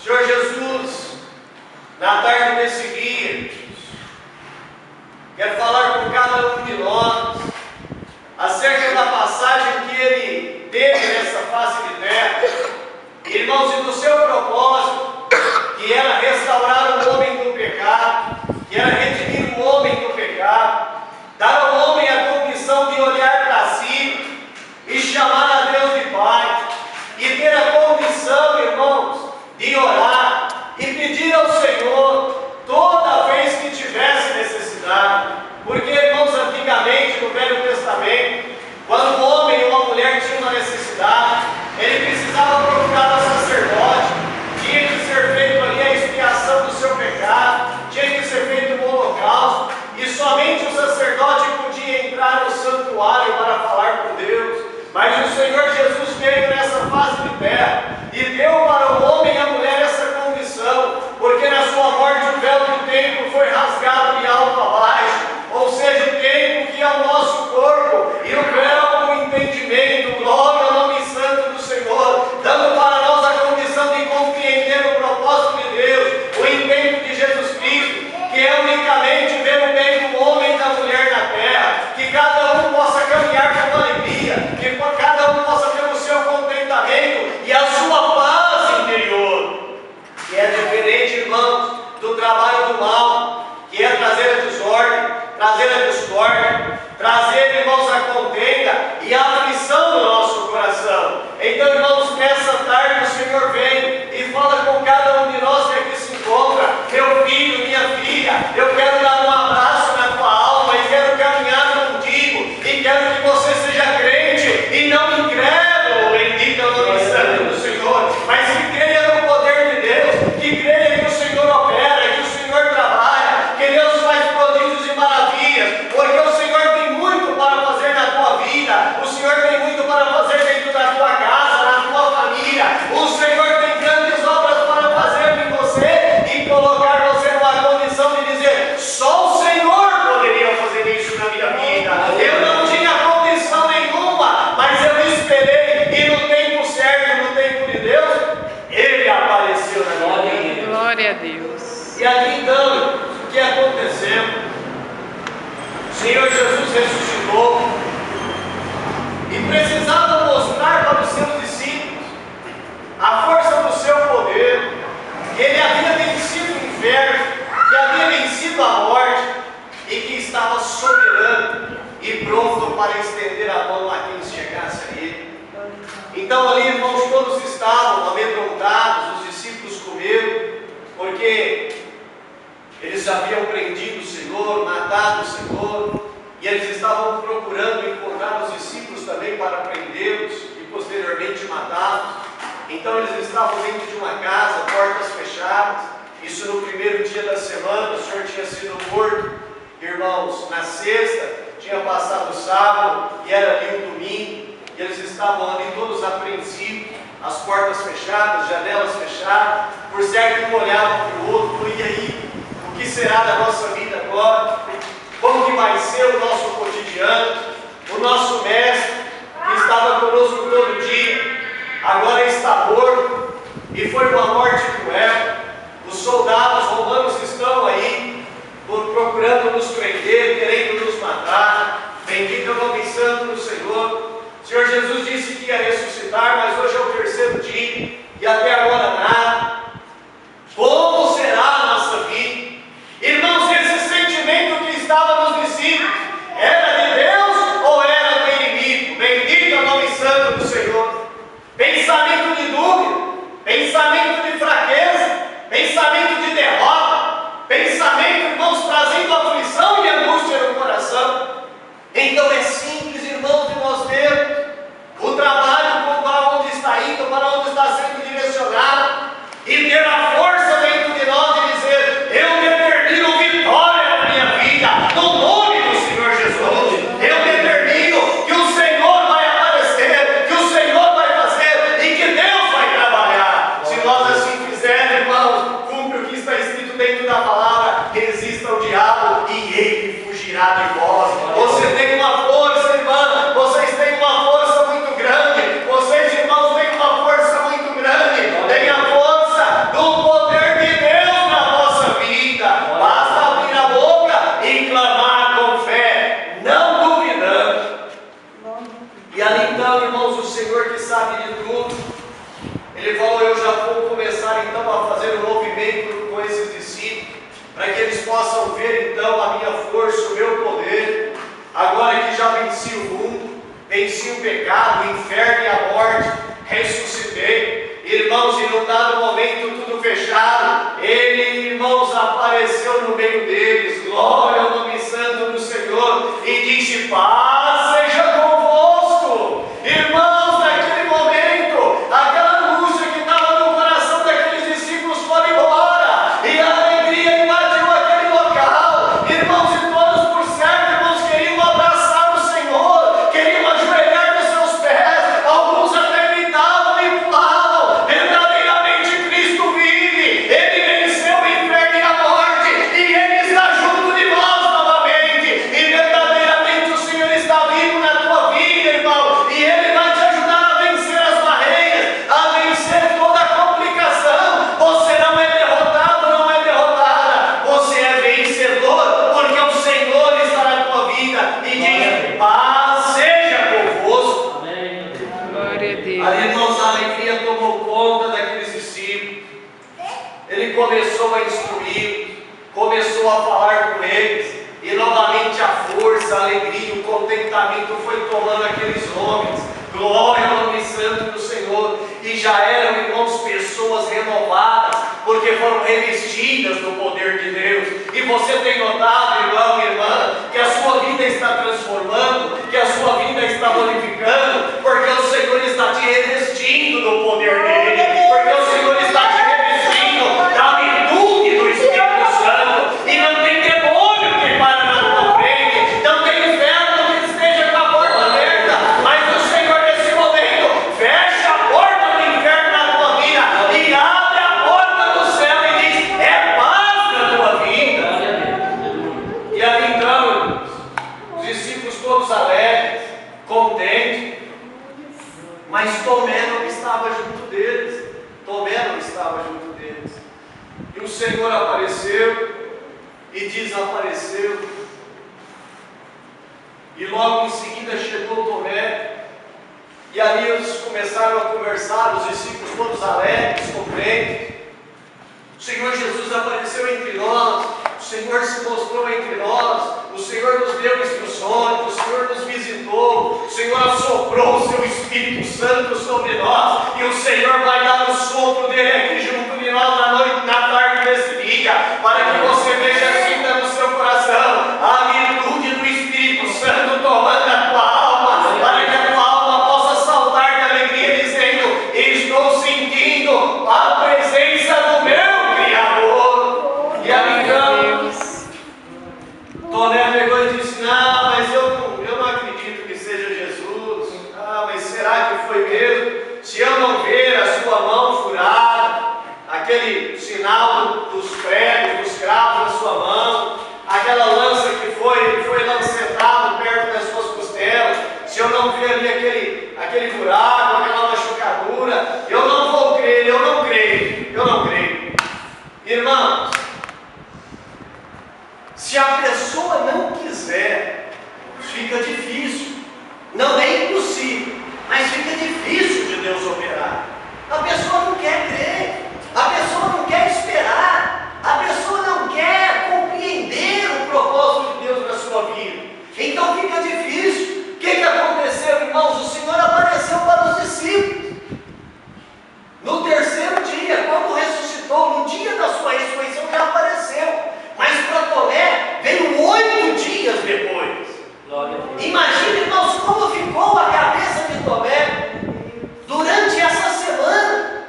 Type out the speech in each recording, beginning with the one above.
Senhor Jesus, na tarde desse dia, quero falar com cada um de nós acerca da passagem que Ele teve nessa face de terra, irmãos, e do seu propósito, que era restaurar o homem do pecado, que era redimir o homem do pecado, dar ao homem a condição de olhar para si e chamar a Deus de Pai, e ter a condição, irmãos, de orar e pedir ao Senhor toda vez que tivesse necessidade. Porque, irmãos, antigamente no Velho Testamento, quando um homem ou uma mulher tinha uma necessidade, ele precisava procurar o sacerdote, tinha que ser feito ali a expiação do seu pecado, tinha que ser feito um holocausto, e somente o sacerdote podia entrar no santuário para falar com Deus. Mas o Senhor Jesus veio nessa face de terra e deu para o homem e a mulher essa condição, porque na sua morte o véu do templo foi rasgado de alto a baixo, ou seja, o templo que é o nosso corpo, e o véu do entendimento, glória ao nome santo do Senhor, dando para nós a condição de compreender o propósito de Deus, o intento de Jesus Cristo, que é unicamente ver o bem do homem e da mulher na terra, que cada um possa caminhar com alegria, que cada um possa ter o seu contentamento e a sua paz interior, que é diferente, irmãos, do trabalho do mal, que é trazer a desordem, trazer a discórdia, trazer, irmãos, a contenda e a aflição no nosso coração. Então, irmãos, nessa tarde o Senhor vem e fala com cada um de nós que aqui se encontra: meu filho, minha filha, eu quero dar um abraço na tua alma e quero caminhar contigo e quero que você seja crente e não incrédulo, bendito é o nome santo do Senhor, mas que creia no poder de Deus, que creia que o Senhor opera, que o Senhor trabalha, que Deus faz prodígios e maravilhas, porque o Senhor tem muito para fazer na tua vida, o Senhor tem muito para fazer dentro da tua casa, na tua família, o Senhor tem grandes obras para fazer em você e colocar você numa condição de dizer: só o Senhor poderia fazer isso na minha vida. Eu não tinha condição nenhuma, mas eu esperei, e no tempo certo, no tempo de Deus, Ele apareceu na minha vida. Glória a Deus. E ali então, o que aconteceu? O Senhor Jesus ressuscitou e precisava mostrar para os seus discípulos a força do seu poder, que Ele havia vencido o inferno, que havia vencido a morte e que estava soberano e pronto para estender a mão a quem chegasse a Ele. Então ali, irmãos, todos estavam amedrontados, os discípulos com medo, porque eles haviam prendido o Senhor, matado o Senhor, e eles estavam procurando encontrar os discípulos também para prendê-los e posteriormente matá-los. Então eles estavam dentro de uma casa, portas fechadas. Isso no primeiro dia da semana. O Senhor tinha sido morto, irmãos, na sexta, tinha passado o sábado e era ali o domingo, e eles estavam ali todos apreensivos, as portas fechadas, janelas fechadas, por certo um olhava para o outro: e aí, o que será da nossa vida agora? Como que vai ser o nosso cotidiano? O nosso mestre, que estava conosco todo dia, agora está morto, e foi uma morte cruel. Os soldados romanos estão aí, procurando nos prender, querendo nos matar. Bendito é o nome santo do Senhor. O Senhor Jesus disse que ia ressuscitar, mas hoje é o terceiro dia, e até agora nada. Como será a nossa vida? Irmãos, esse sentimento que estava nos discípulos, era de Deus ou era do inimigo? Bendito é o nome santo do Senhor. Pensamento de dúvida, pensamento de fraqueza, pensamento de derrota, pensamento, irmãos, trazendo aflição e angústia no coração. Então é simples, irmãos, de nós vermos o trabalho para onde está indo, para onde está sendo direcionado, e ter a força dentro de nós de dizer: eu determino vitória na minha vida, no nome do Senhor Jesus. Eu determino que o Senhor vai aparecer, que o Senhor vai fazer e que Deus vai trabalhar. Se nós assim fizermos, irmãos, cumpre o que está escrito dentro da palavra: resista ao diabo e ele fugirá de vós. Você tem uma força, irmã, vocês têm uma força muito grande, vocês, irmãos, têm uma força muito grande. ver então a minha força, o meu poder, agora que já venci o mundo, venci o pecado, o inferno e a morte, ressuscitei. Irmãos, e num dado momento, tudo fechado, Ele, irmãos, apareceu no meio deles, glória ao nome santo do Senhor, e disse: paz seja convosco. Irmãos, naquele momento, aquela angústia que estava no coração daqueles discípulos foi embora, e a alegria invadiu aquele local. Irmãos, e todos por certo, irmãos, queriam abraçar o Senhor, queriam ajoelhar nos seus pés, alguns até gritavam e pulavam. Verdadeiramente Cristo vive, Ele venceu o inferno e a morte, e Ele está junto de nós novamente, e verdadeiramente o Senhor está vivo na tua vida, irmão, e Ele vai te ajudar a vencer as barreiras, a vencer toda a complicação. Você não é derrotado, não é derrotada, você é vencedor, porque o Senhor está na tua vida, e diz: paz seja convosco. Amém. Glória a Deus. Ali, irmãos, a alegria tomou conta daqueles discípulos. Ele começou a instruir, começou a falar com eles, e novamente a força, a alegria, o contentamento foi tomando aqueles homens. Glória ao nome santo do Senhor. E já eram, irmãos, pessoas renovadas, porque foram revestidas do poder de Deus. E você tem notado, irmão e irmã, que a sua vida está transformando, que a sua vida está glorificando, porque o Senhor está te revestindo do poder dele, porque o Senhor está te revestindo da virtude do Espírito Santo. E não tem demônio que para na tua frente, não tem inferno que esteja com a porta aberta, mas o Senhor nesse momento fecha a porta do inferno na tua vida e abre a porta do céu e diz: é paz na tua vida. E ali então, irmãos, os discípulos todos alegres, contentes, mas Tomé não estava junto deles. Tomé não estava junto deles. E o Senhor apareceu e desapareceu. E logo em seguida chegou Tomé. E ali eles começaram a conversar, os discípulos todos alegres, contentes. O Senhor Jesus apareceu entre nós, o Senhor se mostrou entre nós, o Senhor nos deu instruções, o Senhor nos visitou, o Senhor assoprou o seu Espírito Santo sobre nós, e o Senhor vai dar o sopro dele aqui junto de nós na noite, na tarde desse dia, para que você veja assim no seu coração a virtude do Espírito Santo tomando a tua alma, para que a tua alma possa saltar de alegria, dizendo: estou sentindo a presença do meu Criador. E ali então, Tomé pegou e disse: não, mas eu não acredito que seja Jesus. Ah, mas será que foi mesmo? Se eu não ver a sua mão furada, aquele sinal dos pregos, dos cravos na sua mão, aquela lança que foi lancetado perto das suas costelas, se eu não ver ali aquele buraco, aquela machucadura, eu não vou crer, eu não creio. Irmãos, se a pessoa não quiser, fica difícil. Não é impossível, mas fica difícil de Deus operar. A pessoa não quer crer, a pessoa não quer esperar, a pessoa não quer compreender o propósito de Deus na sua vida. Então fica difícil. O que aconteceu, irmãos? O Senhor apareceu para os discípulos no terceiro dia, quando ressuscitou. No dia da sua ressurreição já apareceu, mas para Tomé veio 8 dias depois. Imagina, irmãos, como ficou a cabeça de Tomé durante essa semana.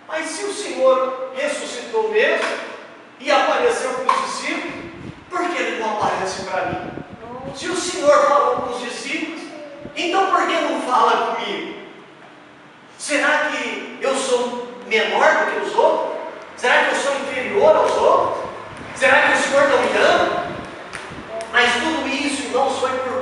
Mas se o Senhor ressuscitou mesmo e apareceu para os discípulos, por que Ele não aparece para mim? Se o Senhor falou com os discípulos, então por que não fala comigo? Será que eu sou menor do que os outros? Será que eu sou inferior aos outros? Será que o Senhor não me ama? Mas tudo isso, irmãos, foi por